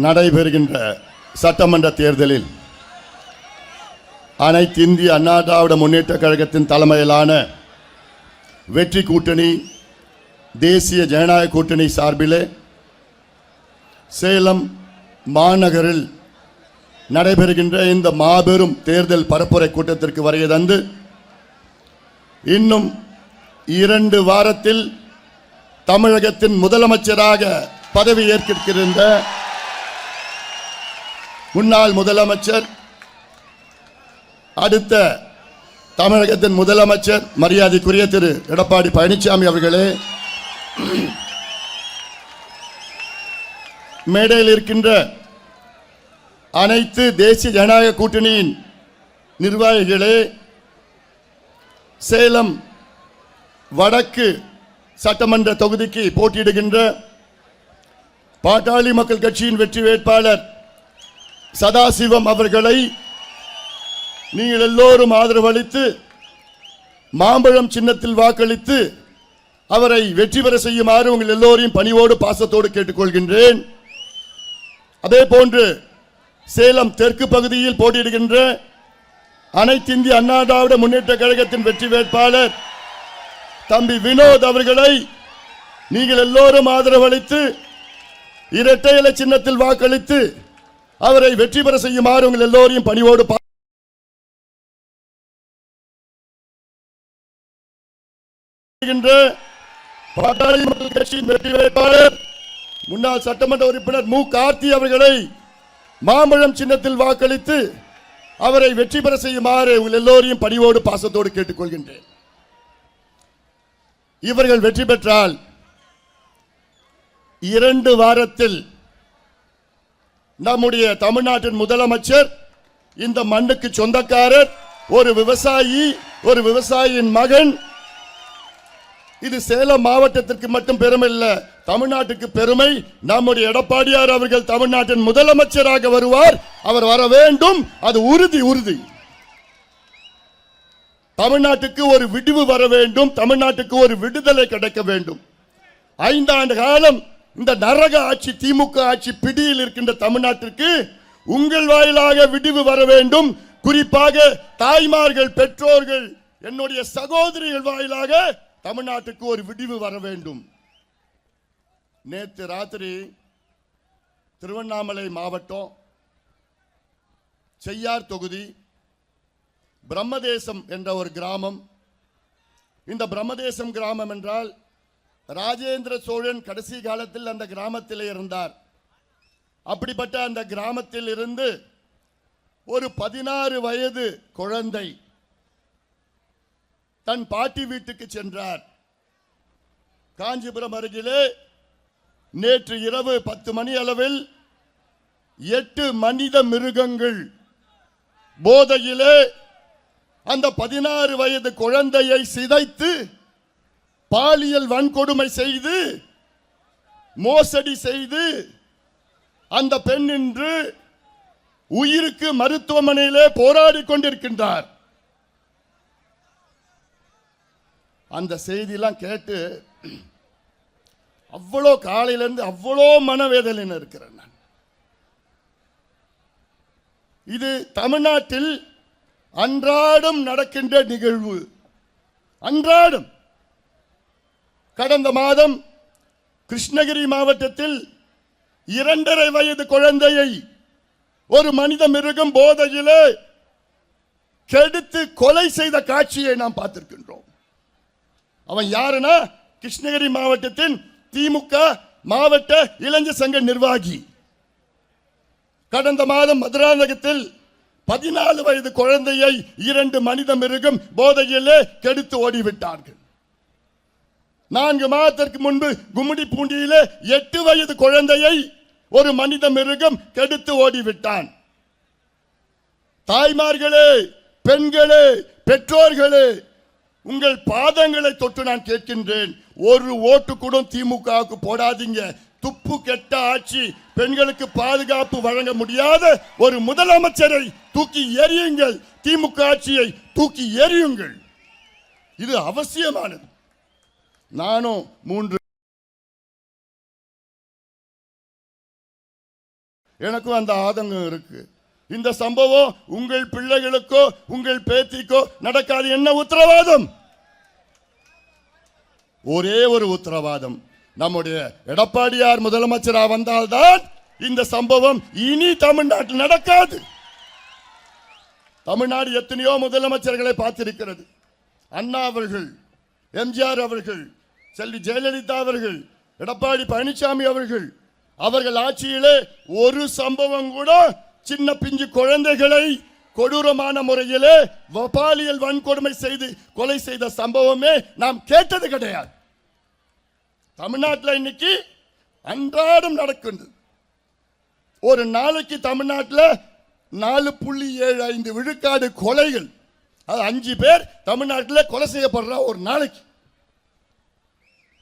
நடைபெறுகின்ற சட்டமன்ற தேர்தலில் அனைத்து இந்திய அண்ணா திராவிட முன்னேற்ற கழகத்தின் தலைமையிலான வெற்றி கூட்டணி தேசிய ஜனநாயக கூட்டணி சார்பிலே சேலம் மாநகரில் நடைபெறுகின்ற இந்த மாபெரும் தேர்தல் பரப்புரை கூட்டத்திற்கு வருகை தந்து இன்னும் 2 வாரத்தில் தமிழகத்தின் முதலமைச்சராக பதவி ஏற்கின்ற முன்னாள் முதலமைச்சர் அடுத்த தமிழகத்தின் முதலமைச்சர் மரியாதைக்குரிய திரு எடப்பாடி பழனிசாமி அவர்களே, மேடையில் இருக்கின்ற அனைத்து தேசிய ஜனநாயக கூட்டணியின் நிர்வாகிகளே, சேலம் வடக்கு சட்டமன்ற தொகுதிக்கு போட்டியிடுகின்ற பாட்டாளி மக்கள் கட்சியின் வெற்றி வேட்பாளர் சதாசிவம் அவர்களை நீங்கள் எல்லோரும் ஆதரவு அளித்து மாம்பழம் சின்னத்தில் வாக்களித்து அவரை வெற்றி பெற செய்யுமாறு உங்கள் எல்லோரையும் பணிவோடு பாசத்தோடு கேட்டுக்கொள்கின்றேன். அதே போன்று சேலம் தெற்கு பகுதியில் போட்டியிடுகின்ற அனைத்து இந்திய அண்ணா திராவிட முன்னேற்ற கழகத்தின் வெற்றி வேட்பாளர் தம்பி வினோத் அவர்களை நீங்கள் எல்லோரும் ஆதரவு அளித்து இரட்டை இலை சின்னத்தில் வாக்களித்து அவரை வெற்றி பெற செய்யுமாறு உங்கள் எல்லோரையும் பணிவோடு பாட்டாளி மக்கள் கட்சியின் வெற்றி வேட்பாளர் முன்னாள் சட்டமன்ற உறுப்பினர் மு கார்த்தி அவர்களை மாம்பழம் சின்னத்தில் வாக்களித்து அவரை வெற்றி பெற செய்யுமாறு உங்கள் எல்லோரையும் பணிவோடு பாசத்தோடு கேட்டுக்கொள்கின்றேன். இவர்கள் வெற்றி பெற்றால் 2 வாரத்தில் நம்முடைய தமிழ்நாட்டின் முதலமைச்சர், இந்த மண்ணுக்கு சொந்தக்காரர், ஒரு விவசாயி, ஒரு விவசாயியின் மகன். இது சேலம் மாவட்டத்திற்கு மட்டும் பெருமை இல்ல, தமிழ்நாட்டுக்கு பெருமை. நம்முடைய எடப்பாடியார் அவர்கள் தமிழ்நாட்டின் முதலமைச்சராக வருவார். அவர் வர வேண்டும், அது உறுதி உறுதி. தமிழ்நாட்டுக்கு ஒரு விடிவு வர வேண்டும், தமிழ்நாட்டுக்கு ஒரு விடுதலை கிடைக்க வேண்டும். 5 ஆண்டு காலம் இந்த நரக ஆட்சி, திமுக ஆட்சி பிடியில் இருக்கின்ற தமிழ்நாட்டிற்கு உங்கள் வாயிலாக விடிவு வர வேண்டும். குறிப்பாக தாய்மார்கள், பெற்றோர்கள், என்னுடைய சகோதரிகள் வாயிலாக தமிழ்நாட்டுக்கு ஒரு விடிவு வர வேண்டும். நேற்று ராத்திரி திருவண்ணாமலை மாவட்டம் செய்யார் தொகுதி பிரம்மதேசம் என்ற ஒரு கிராமம். இந்த பிரம்மதேசம் கிராமம் என்றால் ராஜேந்திர சோழன் கடைசி காலத்தில் அந்த கிராமத்தில் இருந்தார். அப்படிப்பட்ட அந்த கிராமத்தில் இருந்து ஒரு 16 வயது குழந்தை தன் பாட்டி வீட்டுக்கு சென்றார். காஞ்சிபுரம் அருகிலே நேற்று இரவு 10 மணி அளவில் 8 மனித மிருகங்கள் போதையிலே அந்த 16 வயது குழந்தையை சிதைத்து பாலியல் வன்கொடுமை செய்து மோசடி செய்து அந்த பெண் இன்று உயிருக்கு மருத்துவமனையிலே போராடி கொண்டிருக்கின்றார். அந்த செய்தியெல்லாம் கேட்டு அவ்வளோ காலையிலிருந்து அவ்வளோ மனவேதனையில் இருக்கிறேன் நான். இது தமிழ்நாட்டில் அன்றாடம் நடக்கின்ற நிகழ்வு. அன்றாடம். கடந்த மாதம் கிருஷ்ணகிரி மாவட்டத்தில் 2.5 வயது குழந்தையை ஒரு மனித மிருகம் போதையிலே கெடுத்து கொலை செய்த காட்சியை நாம் பார்த்திருக்கின்றோம். அவன் யாருன்னா கிருஷ்ணகிரி மாவட்டத்தின் திமுக மாவட்ட இளைஞர் சங்க நிர்வாகி. கடந்த மாதம் மதுராந்தகத்தில் 14 வயது குழந்தையை 2 மனித மிருகம் போதையிலே கெடுத்து ஓடிவிட்டார்கள். 4 மாதத்திற்கு முன்பு கும்மிடி பூண்டியிலே 8 வயது குழந்தையை ஒரு மனித மிருகம் கெடுத்து ஓடிவிட்டான். தாய்மார்களே, பெண்களே, பெற்றோர்களே, உங்கள் பாதங்களை தொட்டு நான் கேட்கின்றேன். ஒரு ஓட்டு கூட திமுகவுக்கு போடாதீங்க. துப்பு கெட்ட ஆட்சி, பெண்களுக்கு பாதுகாப்பு வழங்க முடியாத ஒரு முதலமைச்சரை தூக்கி எறியுங்கள். திமுக ஆட்சியை தூக்கி எறியுங்கள். இது அவசியமானது. நானும் 3 எனக்கும் அந்த ஆதங்கம் இருக்கு. இந்த சம்பவம் உங்கள் பிள்ளைகளுக்கோ உங்கள் பேத்திக்கோ நடக்காது. என்ன உத்தரவாதம்? ஒரே ஒரு உத்தரவாதம், நம்முடைய எடப்பாடியார் முதலமைச்சராக வந்தால்தான் இந்த சம்பவம் இனி தமிழ்நாட்டில் நடக்காது. தமிழ்நாடு எத்தனையோ முதலமைச்சர்களை பார்த்திருக்கிறது. அண்ணா அவர்கள், எம்ஜிஆர் அவர்கள், செல்வி ஜெயலலிதா அவர்கள், எடப்பாடி பழனிசாமி அவர்கள், அவர்கள் ஆட்சியிலே ஒரு சம்பவம் கூட சின்ன பிஞ்சு குழந்தைகளை கொடூரமான முறையிலே பாலியல் வன்கொடுமை செய்து கொலை செய்த சம்பவமே நாம் கேட்டது கிடையாது. தமிழ்நாட்டில் இன்னைக்கு அன்றாடம் நடக்கின்றது. ஒரு நாளைக்கு தமிழ்நாட்டில் 4.75 விழுக்காடு கொலைகள், அது 5 பேர் தமிழ்நாட்டில் கொலை செய்யப்படுற ஒரு நாளைக்கு.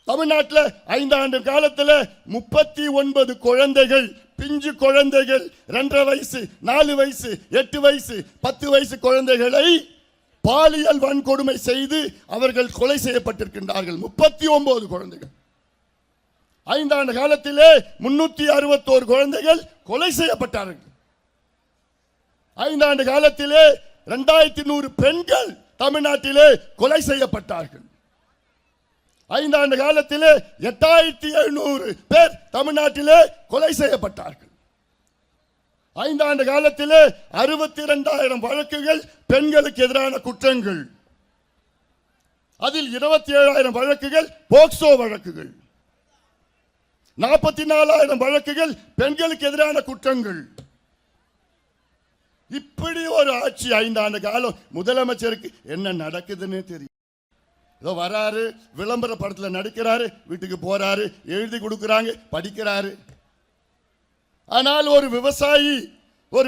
தமிழ்நாட்டில் 5 ஆண்டு காலத்தில் 39 குழந்தைகள், பிஞ்சு குழந்தைகள், 2.5 வயசு, 4 வயசு, 8 வயசு, 10 வயசு குழந்தைகளை பாலியல் வன்கொடுமை செய்து அவர்கள் கொலை செய்யப்பட்டிருக்கின்றார்கள். 39 குழந்தைகள். 5 ஆண்டு காலத்திலே 361 குழந்தைகள் கொலை செய்யப்பட்டார்கள். 5 ஆண்டு காலத்திலே 2100 பெண்கள் தமிழ்நாட்டிலே கொலை செய்யப்பட்டார்கள். 5 ஆண்டு காலத்திலே 8700 பேர் தமிழ்நாட்டிலே கொலை செய்யப்பட்டார்கள். 5 ஆண்டு காலத்திலே 62,000 வழக்குகள் பெண்களுக்கு எதிரான குற்றங்கள், அதில் 27,000 வழக்குகள் போக்சோ வழக்குகள், 44,000 வழக்குகள் பெண்களுக்கு எதிரான குற்றங்கள். இப்படி ஒரு ஆட்சி 5 ஆண்டு காலம் முதலமைச்சருக்கு என்ன நடக்குதுன்னு தெரியும். ஏதோ வராரு, விளம்பர படத்தில் நடிக்கிறாரு, வீட்டுக்கு போறாரு, எழுதி கொடுக்கிறாங்க, படிக்கிறாரு. ஆனால் ஒரு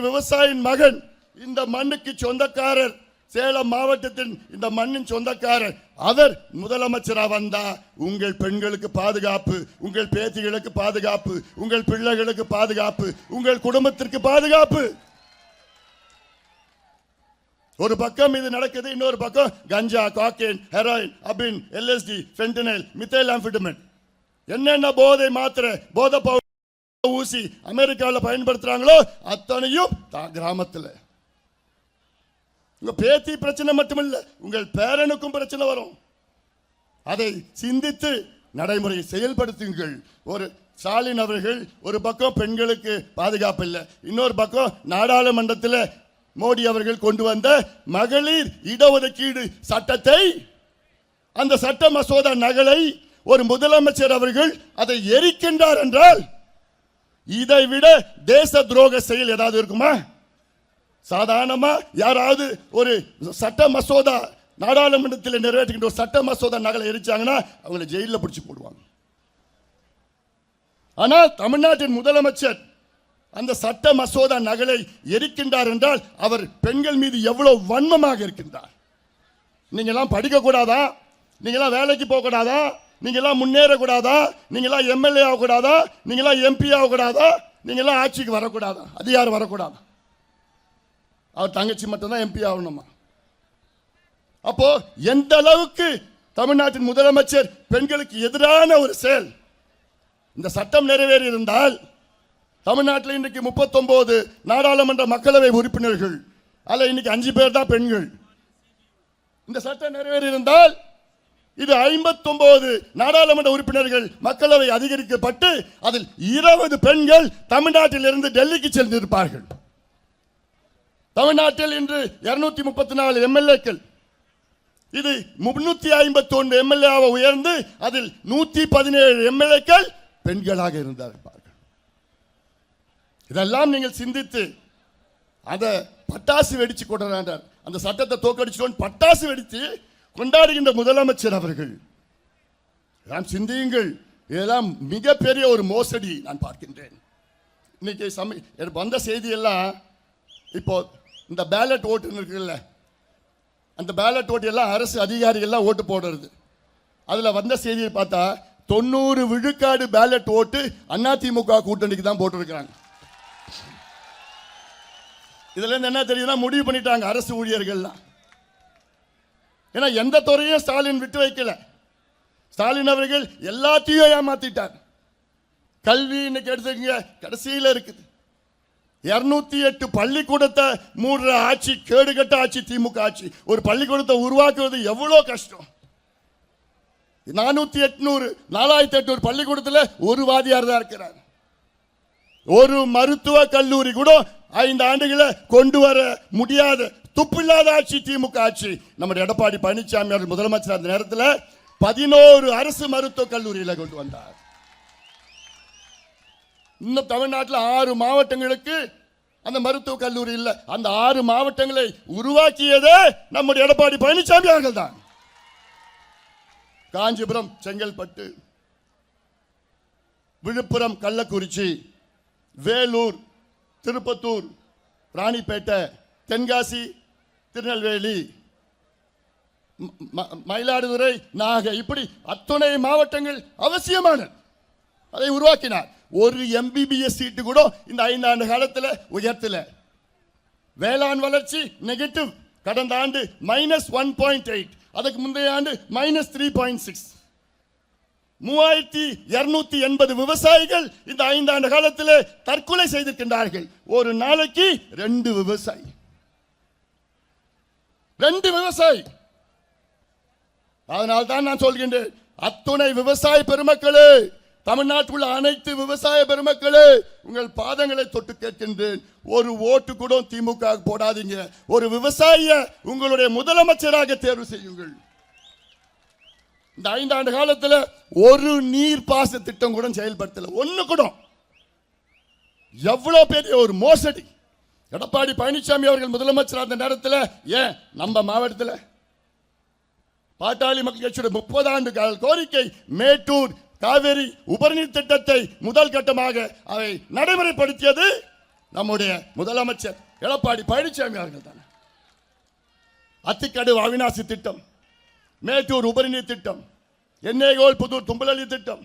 விவசாயியின் மகன், இந்த மண்ணுக்கு சொந்தக்காரர், சேலம் மாவட்டத்தின் இந்த மண்ணின் சொந்தக்காரர், அவர் முதலமைச்சராக வந்தா உங்கள் பெண்களுக்கு பாதுகாப்பு, உங்கள் பேத்திகளுக்கு பாதுகாப்பு, உங்கள் பிள்ளைகளுக்கு பாதுகாப்பு, உங்கள் குடும்பத்திற்கு பாதுகாப்பு. ஒரு பக்கம் இது நடக்குது, இன்னொரு பக்கம் கஞ்சா, காக்கைன், ஹெராயின், அபின், எல்எஸ்டி, ஃபென்டனைல், மித்தைல் ஆம்பிட்டமின், என்னென்ன போதை மாத்திரை, போதை ஊசி அமெரிக்காவில் பயன்படுத்துறாங்களோ அத்தனையும் கிராமத்தில். உங்க பேத்தி பிரச்சனை மட்டுமில்லை, உங்கள் பேரனுக்கும் பிரச்சனை வரும். அதை சிந்தித்து நடைமுறை செயல்படுத்துங்கள். ஒரு ஸ்டாலின் அவர்கள் ஒரு பக்கம் பெண்களுக்கு பாதுகாப்பு இல்லை, இன்னொரு பக்கம் நாடாளுமன்றத்தில் மோடி அவர்கள் கொண்டு வந்த மகளிர் இடஒதுக்கீடு சட்டத்தை, அந்த சட்ட மசோதா நகலை ஒரு முதலமைச்சர் அவர்கள் அதை எரிக்கின்றார் என்றால் இதை விட தேச துரோக செயல் ஏதாவது இருக்குமா? சாதாரணமா யாராவது ஒரு சட்ட மசோதா நாடாளுமன்றத்தில் நிறைவேற்றுகின்ற ஒரு சட்ட மசோதா நகலை எரிச்சாங்கன்னா அவங்களை ஜெயிலில் பிடிச்சி போடுவாங்க. ஆனால் தமிழ்நாட்டின் முதலமைச்சர் அந்த சட்ட மசோதா நகலை எரிக்கின்றார் என்றால் அவர் பெண்கள் மீது எவ்வளவு வன்மமாக இருக்கின்றார். நீங்கெல்லாம் படிக்க கூடாதா? நீங்கெல்லாம் வேலைக்கு போக கூடாதா? நீங்கெல்லாம் முன்னேறக்கூடாதா? நீங்கெல்லாம் எம்எல்ஏ ஆகக்கூடாதா? நீங்கெல்லாம் எம்பி ஆகக்கூடாதா? நீங்கெல்லாம் ஆட்சிக்கு வரக்கூடாதா? அதிகாரம் வரக்கூடாதா? அவர் தங்கச்சி மட்டும்தான் எம்பி ஆகணுமா? அப்போ எந்த அளவுக்கு தமிழ்நாட்டின் முதலமைச்சர் பெண்களுக்கு எதிரான ஒரு செயல். இந்த சட்டம் நிறைவேறி இருந்தால் தமிழ்நாட்டில் இன்றைக்கு 39 நாடாளுமன்ற மக்களவை உறுப்பினர்கள், அதில் இன்னைக்கு 5 பேர் தான் பெண்கள். இந்த சட்டம் நிறைவேறி இருந்தால் இது 59 நாடாளுமன்ற உறுப்பினர்கள் மக்களவை அதிகரிக்கப்பட்டு அதில் 20 பெண்கள் தமிழ்நாட்டில் இருந்து டெல்லிக்கு சென்றிருப்பார்கள். தமிழ்நாட்டில் இன்று 234 எம்எல்ஏக்கள், இது 351 எம்எல்ஏவாக உயர்ந்து அதில் 117 எம்எல்ஏக்கள் பெண்களாக இருந்தார்கள். இதெல்லாம் நீங்கள் சிந்தித்து அதை பட்டாசு வெடிச்சு கொண்டாடுறார். அந்த சட்டத்தை தோக்கடிச்சிட்டோம் பட்டாசு வெடித்து கொண்டாடுகின்ற முதலமைச்சர் அவர்கள் நாம் சிந்தியுங்கள். இதெல்லாம் மிகப்பெரிய ஒரு மோசடி நான் பார்க்கின்றேன். இன்னைக்கு வந்த செய்தி எல்லாம் இப்போ இந்த பேலட் ஓட்டு இருக்குல்ல, அந்த பேலட் ஓட்டு எல்லாம் அரசு அதிகாரிகள்லாம் ஓட்டு போடுறது. அதில் வந்த செய்தியை பார்த்தா 90 விழுக்காடு பேலட் ஓட்டு அதிமுக கூட்டணிக்கு தான் போட்டிருக்கிறாங்க. இதுல இருந்து என்ன தெரியுதுன்னா முடிவு பண்ணிட்டாங்க அரசு ஊழியர்கள்லாம். ஏன்னா எந்த துறையும் ஸ்டாலின் விட்டு வைக்கல. ஸ்டாலின் அவர்கள் எல்லாத்தையும் ஏமாத்திட்டார். கல்வி இன்னைக்கு எடுத்துக்கங்க கடைசியில் இருக்குது. 208 பள்ளிக்கூடத்தை மூடுற ஆட்சி, கேடுகட்ட ஆட்சி திமுக ஆட்சி. ஒரு பள்ளிக்கூடத்தை உருவாக்குவது எவ்வளவு கஷ்டம். 4800 பள்ளிக்கூடத்தில் ஒரு வாதியார் தான் இருக்கிறார். ஒரு மருத்துவ கல்லூரி கூட 5 ஆண்டுகளை கொண்டு வர முடியாத துப்பில்லாத ஆட்சி திமுக ஆட்சி. நம்முடைய எடப்பாடி பழனிசாமி அவர்கள் முதலமைச்சர் அந்த நேரத்தில் 11 அரசு மருத்துவ கல்லூரியில கொண்டு வந்தார். இன்னும் தமிழ்நாட்டில் 6 மாவட்டங்களுக்கு அந்த மருத்துவ கல்லூரி இல்லை. அந்த 6 மாவட்டங்களை உருவாக்கியதே நம்முடைய எடப்பாடி பழனிசாமி அவர்கள் தான். காஞ்சிபுரம், செங்கல்பட்டு, விழுப்புரம், கள்ளக்குறிச்சி, வேலூர், திருப்பத்தூர், ராணிப்பேட்டை, தென்காசி, திருநெல்வேலி, மயிலாடுதுறை, நாகை, இப்படி அத்துணை மாவட்டங்கள் அவசியமானது. அதை உருவாக்கினார். ஒரு MBBS சீட்டு கூட இந்த 5 ஆண்டு காலத்தில் உயர்த்தல. வேளாண் வளர்ச்சி நெகட்டிவ். கடந்த ஆண்டு -1.8, அதுக்கு முந்தைய ஆண்டு -3.6. 3280 விவசாயிகள் இந்த 5 ஆண்டு காலத்தில் தற்கொலை செய்திருக்கின்றார்கள். ஒரு நாளைக்கு 2 விவசாயி. அதனால் தான் நான் சொல்கின்றேன், அத்துணை விவசாய பெருமக்களே, தமிழ்நாட்டில் உள்ள அனைத்து விவசாய பெருமக்களே, உங்கள் பாதங்களை தொட்டு கேட்கின்றேன், ஒரு ஓட்டு கூட திமுக போடாதீங்க. ஒரு விவசாயிய உங்களுடைய முதலமைச்சராக தேர்வு செய்யுங்கள். இந்த 5 ஆண்டு காலத்தில் ஒரு நீர்ப்பாச திட்டம் கூட செயல்படுத்தல. ஒண்ணு கூட. எவ்வளவு பெரிய ஒரு மோசடி. எடப்பாடி பழனிசாமி அவர்கள் முதலமைச்சர் அந்த நேரத்தில், ஏன் நம்ம மாவட்டத்தில் பாட்டாளி மக்கள் கட்சியுடைய 30 ஆண்டு கோரிக்கை மேட்டூர் காவேரி உபரிநீர் திட்டத்தை முதல் கட்டமாக அதை நடைமுறைப்படுத்தியது நம்முடைய முதலமைச்சர் எடப்பாடி பழனிசாமி அவர்கள் தான். அத்திக்கடு அவிநாசி திட்டம், மேட்டூர் உபரிநீர் திட்டம், எண்ணெய்கோல் புதூர் தும்பலி திட்டம்,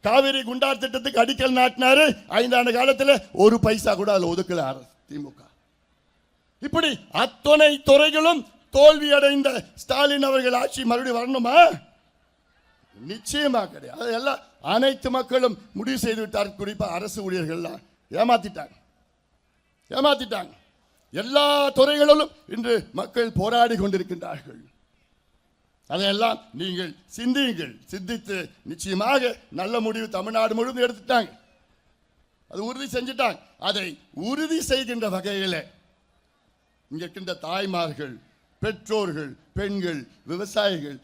காவிரி குண்டார் திட்டத்துக்கு அடிக்கல் நாட்டினாரு. 5 ஆண்டு காலத்தில் ஒரு பைசா கூட அதில் ஒதுக்கல திமுக. இப்படி அத்தனை துறைகளும் தோல்வி அடைந்த ஸ்டாலின் அவர்கள் ஆட்சி மறுபடியும் வரணுமா? நிச்சயமா கிடையாது. அதெல்லாம் அனைத்து மக்களும் முடிவு செய்து விட்டார். குறிப்பாக அரசு ஊழியர்கள் ஏமாத்திட்டாங்க. எல்லா துறைகளிலும் இன்று மக்கள் போராடி கொண்டிருக்கின்றார்கள். அதையெல்லாம் நீங்கள் சிந்தியுங்கள். சிந்தித்து நிச்சயமாக நல்ல முடிவு தமிழ்நாடு முழுவதும் எடுத்துட்டாங்க. அது உறுதி செஞ்சுட்டாங்க. அதை உறுதி செய்கின்ற வகையில் இங்க இருக்கின்ற தாய்மார்கள், பெற்றோர்கள், பெண்கள், விவசாயிகள்,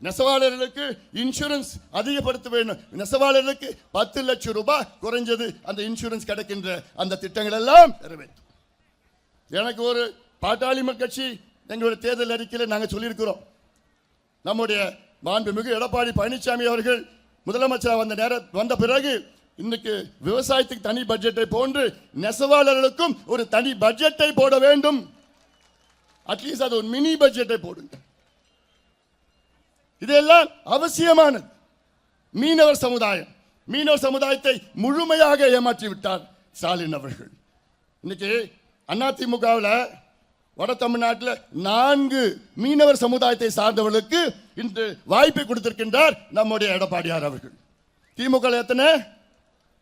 நெசவாளர்களுக்கு இன்சூரன்ஸ் அதிகப்படுத்த வேண்டும். நெசவாளர்களுக்கு 10 லட்சம் ரூபாய் குறைஞ்சது அந்த இன்சூரன்ஸ் கிடைக்கின்ற அந்த திட்டங்கள் எல்லாம் நிறைவேற்றும். எனக்கு ஒரு பாட்டாளி மக்கள் கட்சி எங்களுடைய தேர்தல் அறிக்கையில் நாங்கள் சொல்லியிருக்கிறோம், நம்முடைய மாண்புமிகு எடப்பாடி பழனிசாமி அவர்கள் முதலமைச்சர் வந்த பிறகு இன்னைக்கு விவசாயத்துக்கு தனி பட்ஜெட்டை போன்று நெசவாளர்களுக்கும் ஒரு தனி பட்ஜெட்டை போட வேண்டும். அட்லீஸ்ட் அது ஒரு மினி பட்ஜெட்டை போடுங்க. இதெல்லாம் அவசியமானது. மீனவர் சமுதாயத்தை முழுமையாக ஏமாற்றி விட்டார் ஸ்டாலின் அவர்கள். இன்னைக்கு அதிமுகவில் வட தமிழ்நாட்டில் 4 மீனவர் சமுதாயத்தை சார்ந்தவர்களுக்கு இன்று வாய்ப்பை கொடுத்திருக்கின்றார் நம்முடைய எடப்பாடியார் அவர்கள். திமுக எத்தனை?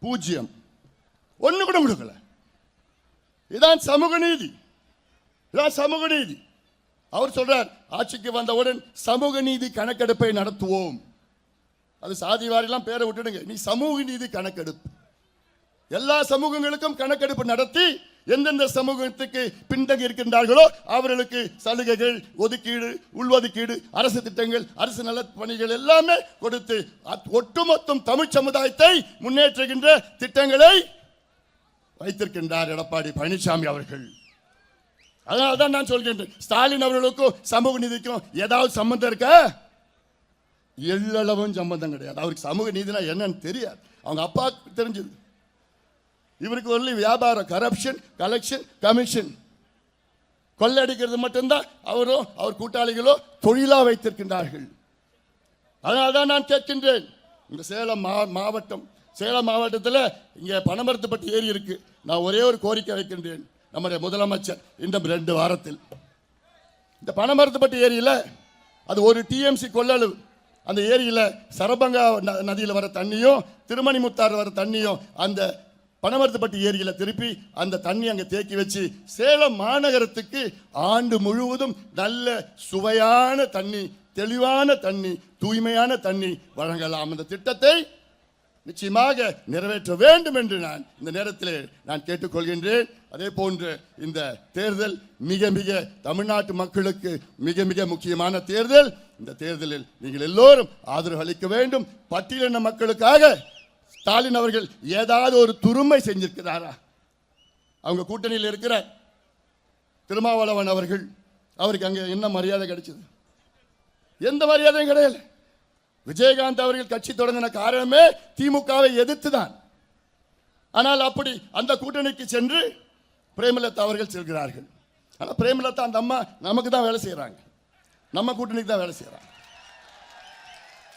0. ஒண்ணு கூட கொடுக்கல. இதான் சமூக நீதி. அவர் சொல்றார், ஆட்சிக்கு வந்தவுடன் சமூக நீதி கணக்கெடுப்பை நடத்துவோம். அது சாதி வாரிலாம் பேரை விட்டுடுங்க, நீ சமூக நீதி கணக்கெடுப்பு. எல்லா சமூகங்களுக்கும் கணக்கெடுப்பு நடத்தி எந்தெந்த சமூகத்துக்கு பின்தங்கி இருக்கின்றார்களோ அவர்களுக்கு சலுகைகள், ஒதுக்கீடு, உள்ஒதுக்கீடு, அரசு திட்டங்கள், அரசு நல பணிகள் எல்லாமே கொடுத்து ஒட்டுமொத்தம் தமிழ் சமுதாயத்தை முன்னேற்றுகின்ற திட்டங்களை வைத்திருக்கின்றார் எடப்பாடி பழனிசாமி அவர்கள். அதனால்தான் நான் சொல்கின்றேன், ஸ்டாலின் அவர்களுக்கும் சமூக நீதிக்கும் ஏதாவது சம்பந்தம் இருக்கா? எள்ளளவும் சம்பந்தம் கிடையாது. அவருக்கு சமூக நீதினா என்னன்னு தெரியாது. அவங்க அப்பா தெரிஞ்சது. இவருக்கு ஒன்லி வியாபாரம், கரப்ஷன், கலெக்ஷன், கமிஷன், கொள்ளடிக்கிறது மட்டும்தான் அவரும் அவர் கூட்டாளிகளோ தொழிலா வைத்திருக்கின்றார்கள். அதனால்தான் நான் கேட்கின்றேன், இந்த சேலம் மாவட்டத்தில் இங்கே பனமரத்துப்பட்டி ஏரி இருக்கு. நான் ஒரே ஒரு கோரிக்கை வைக்கின்றேன், நம்முடைய முதலமைச்சர் இன்னும் 2 வாரத்தில் இந்த பனமரத்துப்பட்டி ஏரியில் அது ஒரு டிஎம்சி கொள்ளளவு, அந்த ஏரியில் சரபங்கா நதியில் வர தண்ணியும் திருமணிமுத்தாறு வர தண்ணியும் அந்த பனமரத்துப்பட்டி ஏரியில திருப்பி அந்த தண்ணி அங்க தேக்கி வச்சு சேலம் மாநகரத்துக்கு ஆண்டு முழுவதும் நல்ல சுவையான தண்ணி, தெளிவான தண்ணி, தூய்மையான தண்ணி வழங்கலாம். அந்த திட்டத்தை நிச்சயமாக நிறைவேற்ற வேண்டும் என்று நான் இந்த நேரத்தில் நான் கேட்டுக்கொள்கின்றேன். அதே போன்று இந்த தேர்தல் மிக மிக தமிழ்நாட்டு மக்களுக்கு மிக மிக முக்கியமான தேர்தல். இந்த தேர்தலில் நீங்கள் எல்லோரும் ஆதரவு அளிக்க வேண்டும். பட்டியலின மக்களுக்காக ஸ்டாலின் அவர்கள் ஏதாவது ஒரு துருமை செஞ்சிருக்கிறாரா? அவங்க கூட்டணியில் இருக்கிற திருமாவளவன் அவர்கள், அவருக்கு அங்கே என்ன மரியாதை கிடைச்சது? எந்த மரியாதையும் கிடையாது. விஜயகாந்த் அவர்கள் கட்சி தொடங்கின காரணமே திமுகவை எதிர்த்துதான். ஆனால் அப்படி அந்த கூட்டணிக்கு சென்று பிரேமலதா அவர்கள் செல்கிறார்கள். ஆனால் பிரேமலதா அந்த அம்மா நமக்கு தான் வேலை செய்யறாங்க, நம்ம கூட்டணிக்கு தான் வேலை செய்யறாங்க.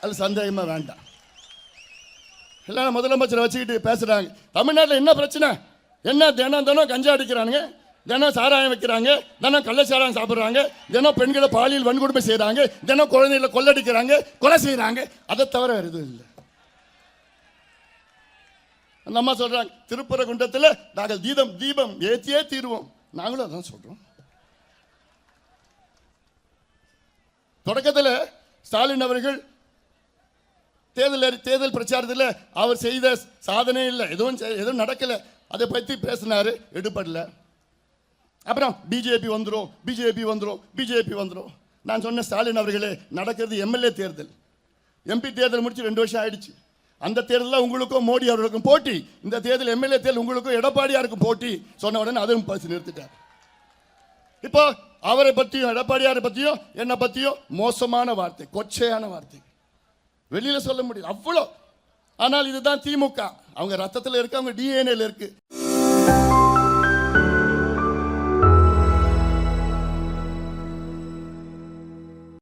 அது சந்தேகமா வேண்டாம். எல்லாம் முதலமைச்சரை வச்சுக்கிட்டு பேசுறாங்க. தமிழ்நாட்டில் என்ன பிரச்சனை? என்ன தினம் தினம் கஞ்சா அடிக்கிறாங்க, தினம் சாராயம் வைக்கிறாங்க, தினம் கள்ள சாராயம் சாப்பிட்றாங்க, தினம் பெண்களை பாலியல் வன்கொடுமை செய்யறாங்க, தினம் குழந்தைகளை கொள்ளடிக்கிறாங்க, கொலை செய்யறாங்க. அதை தவிர வேறு எதுவும் இல்லை. அந்த அம்மா சொல்றாங்க, திருப்பரங்குன்றத்தில் நாங்கள் தீபம் ஏற்றியே தீருவோம். நாங்களும் அதான் சொல்றோம். தொடக்கத்தில் ஸ்டாலின் அவர்கள் தேர்தல் பிரச்சாரத்தில் அவர் செய்த சாதனை இல்லை, எதுவும் நடக்கல, அதை பற்றி பேசினாரு, எடுபடல. அப்புறம் பிஜேபி வந்துடும். நான் சொன்ன ஸ்டாலின் அவர்களே, நடக்கிறது எம்எல்ஏ தேர்தல், எம்பி தேர்தல் முடிச்சு 2 வருஷம் ஆயிடுச்சு. அந்த தேர்தலில் உங்களுக்கும் மோடி அவர்களுக்கும் போட்டி, இந்த தேர்தல் எம்எல்ஏ தேர்தல் உங்களுக்கும் எடப்பாடியாருக்கும் போட்டி சொன்ன உடனே அதுவும் பரிசு நிறுத்திட்டார். இப்போ அவரை பற்றியும் எடப்பாடியாரை பற்றியும் என்னை பற்றியும் மோசமான வார்த்தை, கொச்சையான வார்த்தை வெளியில சொல்ல முடியும் அவ்வளோ. ஆனால் இதுதான் திமுக, அவங்க ரத்தத்தில் இருக்கு, அவங்க டிஎன்ஏல இருக்கு.